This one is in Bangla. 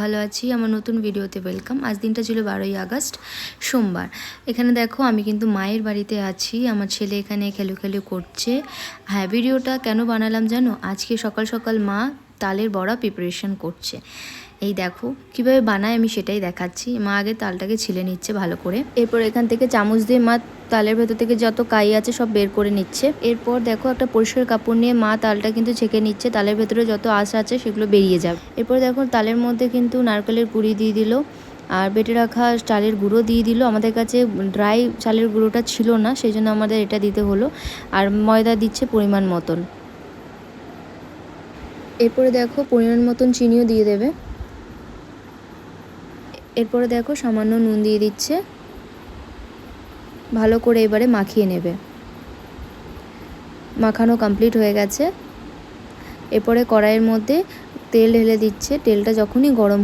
ভালো আছি। আমার নতুন ভিডিওতে ওয়েলকাম। আজ দিনটা ছিল 12ই আগস্ট সোমবার। এখানে দেখো আমি কিন্তু মায়ের বাড়িতে আছি। আমার ছেলে এখানে খেলু করছে। হ্যাঁ, ভিডিওটা কেন বানালাম জানো? আজকে সকাল সকাল মা তালের বড়া প্রিপারেশন করছে। এই দেখো কিভাবে বানায় আমি সেটাই দেখাচ্ছি। মা আগে তালটাকে ছিলে নিচ্ছে ভালো করে, এরপর এখান থেকে চামচ দিয়ে মা তালের ভেতর থেকে যত কাই আছে সব বের করে নিচ্ছে। এরপর দেখো একটা পরিষ্কার কাপড় নিয়ে মা তালটা কিন্তু ছেঁকে নিচ্ছে, তালের ভেতরে যত আঁশ আছে সেগুলো বেরিয়ে যাবে। এরপর দেখো তালের মধ্যে কিন্তু নারকেলের গুঁড়ি দিয়ে দিল আর বেটে রাখা চালের গুঁড়ো দিয়ে দিল। আমাদের কাছে ড্রাই চালের গুঁড়োটা ছিল না, সেই জন্য আমাদের এটা দিতে হলো। আর ময়দা দিচ্ছে পরিমাণ মতন। এরপরে দেখো পরিমাণ মতন চিনিও দিয়ে দেবে। এরপরে দেখো সামান্য নুন দিয়ে দিচ্ছে। ভালো করে এবারে মাখিয়ে নেবে। মাখানো কমপ্লিট হয়ে গেছে। এরপরে কড়াইয়ের মধ্যে তেল ঢেলে দিচ্ছে। তেলটা যখনই গরম